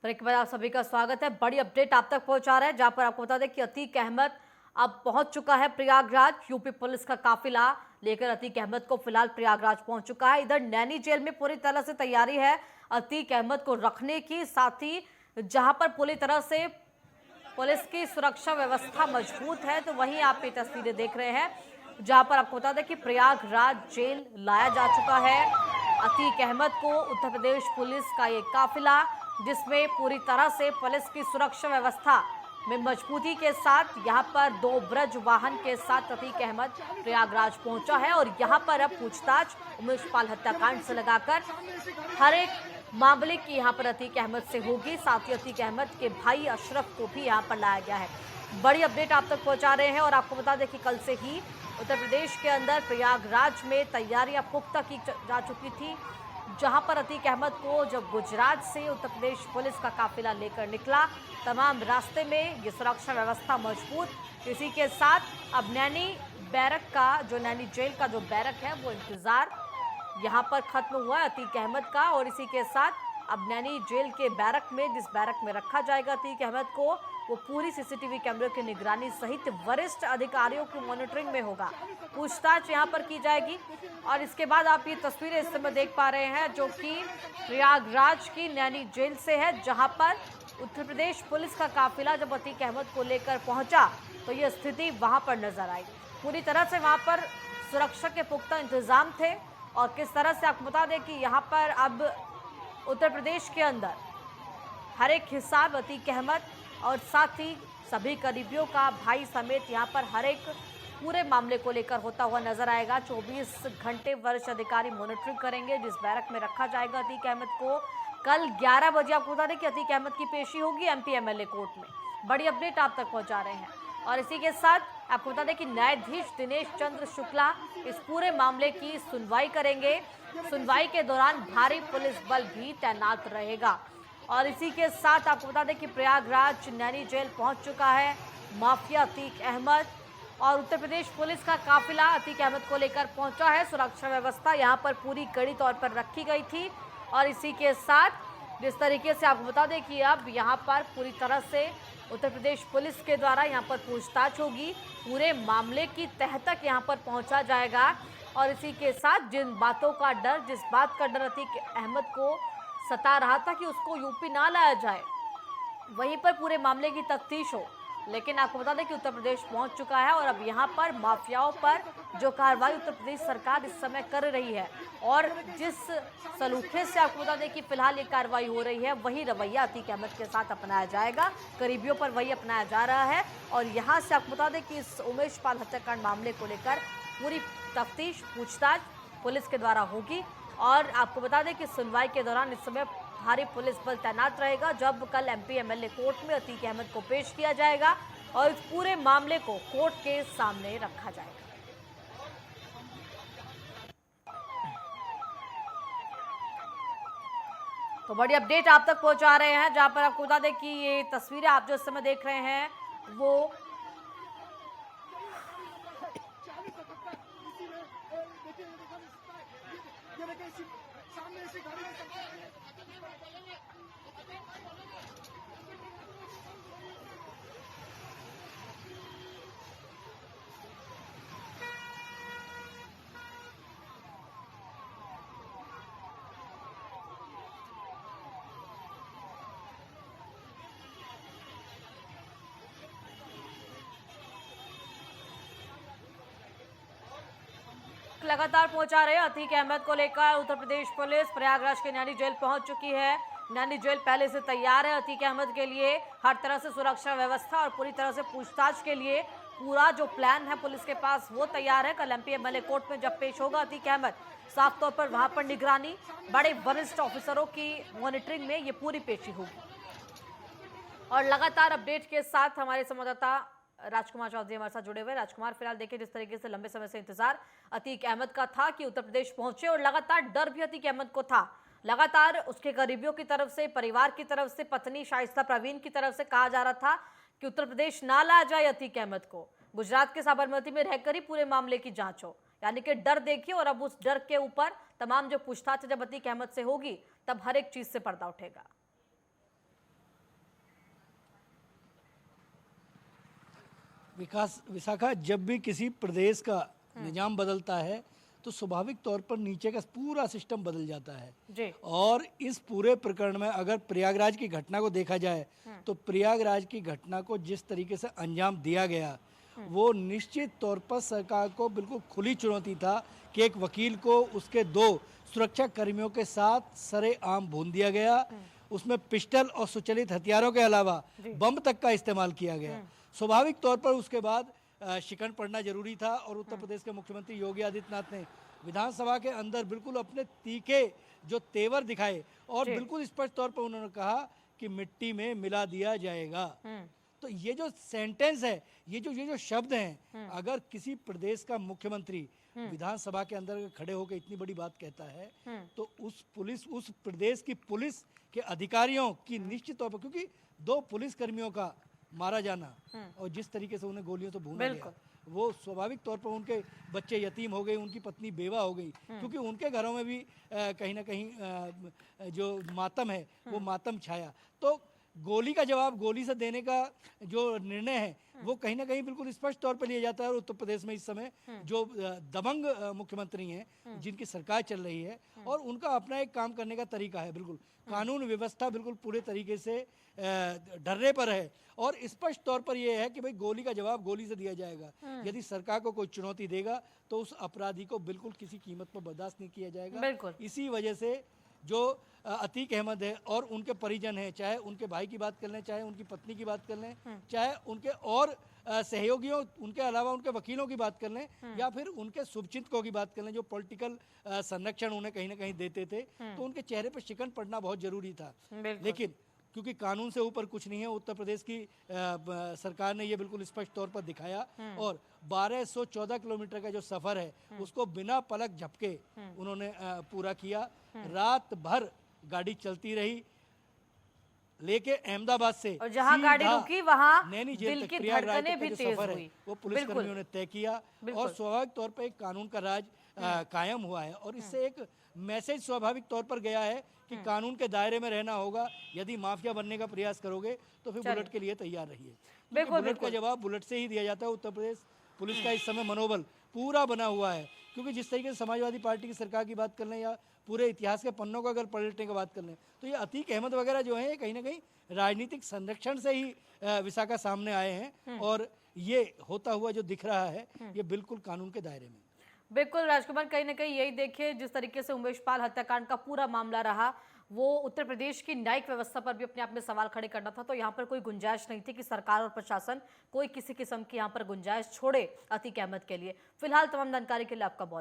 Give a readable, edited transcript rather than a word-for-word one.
तो एक बार आप सभी का स्वागत है। बड़ी अपडेट आप तक पहुंचा रहे हैं, जहां पर आपको बता दें कि अतीक अहमद अब पहुंच चुका है प्रयागराज। यूपी पुलिस का काफिला लेकर अतीक अहमद को फिलहाल प्रयागराज पहुंच चुका है। इधर नैनी जेल में पूरी तरह से तैयारी है अतीक अहमद को रखने की, साथ ही जहां पर पूरी तरह से पुलिस की सुरक्षा व्यवस्था मजबूत है। तो वहीं आप ये तस्वीरें देख रहे हैं, जहां पर आपको बता दें कि प्रयागराज जेल लाया जा चुका है अतीक अहमद को। उत्तर प्रदेश पुलिस का ये काफिला, जिसमें पूरी तरह से पुलिस की सुरक्षा व्यवस्था में मजबूती के साथ यहां पर 2 ब्रज वाहन के साथ अतीक अहमद प्रयागराज पहुंचा है। और यहां पर अब पूछताछ उमेश पाल हत्याकांड से लगाकर हर एक मामले की यहां पर अतीक अहमद से होगी। साथ ही अतीक अहमद के भाई अशरफ को भी यहां पर लाया गया है। बड़ी अपडेट आप तक पहुंचा रहे हैं और आपको बता दें कि कल से ही उत्तर प्रदेश के अंदर प्रयागराज में तैयारियां पुख्ता की जा चुकी थी, जहां पर अतीक अहमद को जब गुजरात से उत्तर प्रदेश पुलिस का काफिला लेकर निकला, तमाम रास्ते में ये सुरक्षा व्यवस्था मजबूत। इसी के साथ अब नैनी बैरक का जो नैनी जेल का जो बैरक है वो इंतजार यहां पर खत्म हुआ है अतीक अहमद का। और इसी के साथ अब नैनी जेल के बैरक में, जिस बैरक में रखा जाएगा अतीक अहमद को, वो पूरी सीसीटीवी कैमरे की निगरानी सहित वरिष्ठ अधिकारियों की मॉनिटरिंग में होगा। पूछताछ यहां पर की जाएगी। और इसके बाद आप ये तस्वीरें इस समय देख पा रहे हैं, जो कि प्रयागराज की नैनी जेल से है, जहां पर उत्तर प्रदेश पुलिस का काफिला जब अतीक अहमद को लेकर पहुंचा तो ये स्थिति वहां पर नजर आई। पूरी तरह से वहां पर सुरक्षा के पुख्ता इंतजाम थे। और किस तरह से आपको बता दें कि यहाँ पर अब उत्तर प्रदेश के अंदर हर एक हिसाब अतीक अहमद और साथ ही सभी करीबियों का भाई समेत यहाँ पर हर एक पूरे मामले को लेकर होता हुआ नजर आएगा। 24 घंटे वरिष्ठ अधिकारी मॉनिटरिंग करेंगे। जिस बैरक में रखा जाएगा अतीक अहमद को, कल 11 बजे आपको बता दें कि अतीक अहमद की पेशी होगी एमपी एमएलए कोर्ट में। बड़ी अपडेट आप तक पहुंचा रहे हैं। और इसी के साथ आपको बता दें कि न्यायाधीश दिनेश चंद्र शुक्ला इस पूरे मामले की सुनवाई करेंगे। सुनवाई के दौरान भारी पुलिस बल भी तैनात रहेगा। और इसी के साथ आपको बता दें कि प्रयागराज नैनी जेल पहुंच चुका है माफिया अतीक अहमद। और उत्तर प्रदेश पुलिस का काफिला अतीक अहमद को लेकर पहुंचा है। सुरक्षा व्यवस्था यहां पर पूरी कड़ी तौर पर रखी गई थी। और इसी के साथ जिस तरीके से आपको बता दें कि अब यहां पर पूरी तरह से उत्तर प्रदेश पुलिस के द्वारा यहां पर पूछताछ होगी, पूरे मामले की तह तक यहां पर पहुंचा जाएगा। और इसी के साथ जिन बातों का डर, जिस बात का डर अतीक अहमद को सता रहा था कि उसको यूपी ना लाया जाए, वहीं पर पूरे मामले की तफ्तीश हो। लेकिन आपको बता दें कि उत्तर प्रदेश पहुंच चुका है और अब यहां पर माफियाओं पर जो कार्रवाई उत्तर प्रदेश सरकार इस समय कर रही है, और जिस सलूखे से आपको बता दें कि फिलहाल ये कार्रवाई हो रही है, वही रवैया अतीक अहमद के साथ अपनाया जाएगा। करीबियों पर वही अपनाया जा रहा है। और यहाँ से आपको बता दें कि इस उमेश पाल हत्याकांड मामले को लेकर पूरी तफ्तीश पूछताछ पुलिस के द्वारा होगी। और आपको बता दें कि सुनवाई के दौरान इस समय भारी पुलिस बल तैनात रहेगा, जब कल एमपी एमएलए कोर्ट में अतीक अहमद को पेश किया जाएगा और इस पूरे मामले को कोर्ट के सामने रखा जाएगा। तो बड़ी अपडेट आप तक पहुंचा रहे हैं, जहां पर आपको बता दें कि ये तस्वीरें आप जो इस समय देख रहे हैं वो लगातार पहुंचा रहे हैं अतीक अहमद को लेकर। उत्तर प्रदेश पुलिस प्रयागराज के नैनी जेल पहुंच चुकी है। नैनी जेल पहले से तैयार है अतीक अहमद के लिए, हर तरह से सुरक्षा व्यवस्था और पूरी तरह से पूछताछ के लिए पूरा जो प्लान है पुलिस के पास वो तैयार है। कल एमपी एमएलए कोर्ट में जब पेश होगा अतीक अहमद, साफ तौर पर वहां पर निगरानी बड़े वरिष्ठ ऑफिसरों की मॉनिटरिंग में ये पूरी पेशी होगी। और लगातार अपडेट के साथ हमारे संवाददाता राजकुमार चौधरी हमारे साथ जुड़े हुए। राजकुमार, फिलहाल देखिए जिस तरीके से लंबे समय से इंतजार अतीक अहमद का था कि उत्तर प्रदेश पहुंचे, और लगातार डर भी अतीक अहमद को था। लगातार उसके करीबियों की तरफ से, परिवार की तरफ से, पत्नी शाइस्ता परवीन की तरफ से कहा जा रहा था कि उत्तर प्रदेश ना लाया जाए अतीक अहमद को, गुजरात के साबरमती में रहकर ही पूरे मामले की जांच हो। यानी कि डर देखिए, और अब उस डर के ऊपर तमाम जो पूछताछ जब अतीक अहमद से होगी तब हर एक चीज से पर्दा उठेगा। विकास विशाखा, जब भी किसी प्रदेश का निजाम बदलता है तो स्वाभाविक तौर पर नीचे का पूरा सिस्टम बदल जाता है। जी। और इस पूरे प्रकरण में अगर प्रयागराज की घटना को देखा जाए तो प्रयागराज की घटना को जिस तरीके से अंजाम दिया गया वो निश्चित तौर पर सरकार को बिल्कुल खुली चुनौती था कि एक वकील को उसके 2 सुरक्षा कर्मियों के साथ सरेआम भून दिया गया। उसमें पिस्टल और सुचलित हथियारों के अलावा बम तक का इस्तेमाल किया गया। स्वाभाविक तौर पर उसके बाद शिकन पड़ना जरूरी था और उत्तर प्रदेश के मुख्यमंत्री योगी आदित्यनाथ ने विधानसभा के अंदर बिल्कुल अपने तीखे जो तेवर दिखाए और बिल्कुल स्पष्ट तौर पर उन्होंने कहा कि मिट्टी में मिला दिया जाएगा। तो ये जो सेंटेंस है, ये जो शब्द हैं, अगर किसी प्रदेश का मुख्यमंत्री विधानसभा के अंदर खड़े होकर इतनी बड़ी बात कहता है तो उस प्रदेश की पुलिस के अधिकारियों की निश्चित तौर पर, क्योंकि 2 पुलिस कर्मियों का मारा जाना और जिस तरीके से उन्हें गोलियों से भूना गया, वो स्वाभाविक तौर पर उनके बच्चे यतीम हो गए, उनकी पत्नी बेवा हो गई, क्योंकि उनके घरों में भी कहीं ना कहीं जो मातम है वो मातम छाया। तो गोली का जवाब गोली से देने का जो निर्णय है वो कहीं ना कहीं बिल्कुल स्पष्ट तौर पर लिया जाता है। और उत्तर प्रदेश में इस समय जो दबंग मुख्यमंत्री हैं जिनकी सरकार चल रही है और उनका अपना एक काम करने का तरीका है, बिल्कुल कानून व्यवस्था बिल्कुल पूरे तरीके से डरने पर है और स्पष्ट तौर पर यह है कि भाई गोली का जवाब गोली से दिया जाएगा। यदि सरकार को कोई चुनौती देगा तो उस अपराधी को बिल्कुल किसी कीमत पर बर्दाश्त नहीं किया जाएगा। इसी वजह से जो अतीक अहमद है और उनके परिजन हैं, चाहे उनके भाई की बात कर लें, चाहे उनकी पत्नी की बात कर लें, चाहे उनके और सहयोगियों, उनके अलावा उनके वकीलों की बात कर लें या फिर उनके शुभचिंतकों की बात कर लें जो पॉलिटिकल संरक्षण उन्हें कहीं ना कहीं देते थे, तो उनके चेहरे पर शिकन पड़ना बहुत जरूरी था। लेकिन क्योंकि कानून से ऊपर कुछ नहीं है, उत्तर प्रदेश की सरकार ने ये बिल्कुल स्पष्ट तौर पर दिखाया और 1214 किलोमीटर का जो सफर है उसको बिना पलक झपके उन्होंने पूरा किया। रात भर गाड़ी चलती रही लेके अहमदाबाद से और जहां गाड़ी रुकी वहां नैनी दिल जेल तक की प्रयागराज धड़कनें तक का भी जो तेज सफर हुई। है वो पुलिस कर्मियों ने तय किया और स्वाभाविक तौर पर एक कानून का राज कायम हुआ है और इससे एक मैसेज स्वाभाविक तौर पर गया है कि कानून के दायरे में रहना होगा। यदि माफिया बनने का प्रयास करोगे तो फिर बुलेट के लिए तैयार रहिए। बुलेट का जवाब बुलेट से ही दिया जाता है। उत्तर प्रदेश पुलिस का इस समय मनोबल पूरा बना हुआ है, क्योंकि जिस तरीके से समाजवादी पार्टी की सरकार की बात कर लें या पूरे इतिहास के पन्नों को अगर पलटने की बात कर लें तो ये अतीक अहमद वगैरह जो है कहीं ना कहीं राजनीतिक संरक्षण से ही विशाखा सामने आए हैं और ये होता हुआ जो दिख रहा है ये बिल्कुल कानून के दायरे में। बिल्कुल राजकुमार, कहीं ना कहीं यही देखिए जिस तरीके से उमेश पाल हत्याकांड का पूरा मामला रहा, वो उत्तर प्रदेश की न्यायिक व्यवस्था पर भी अपने आप में सवाल खड़े करना था। तो यहाँ पर कोई गुंजाइश नहीं थी कि सरकार और प्रशासन कोई किसी किस्म की यहाँ पर गुंजाइश छोड़े अतीक अहमद के लिए। फिलहाल तमाम जानकारी के लिए आपका बहुत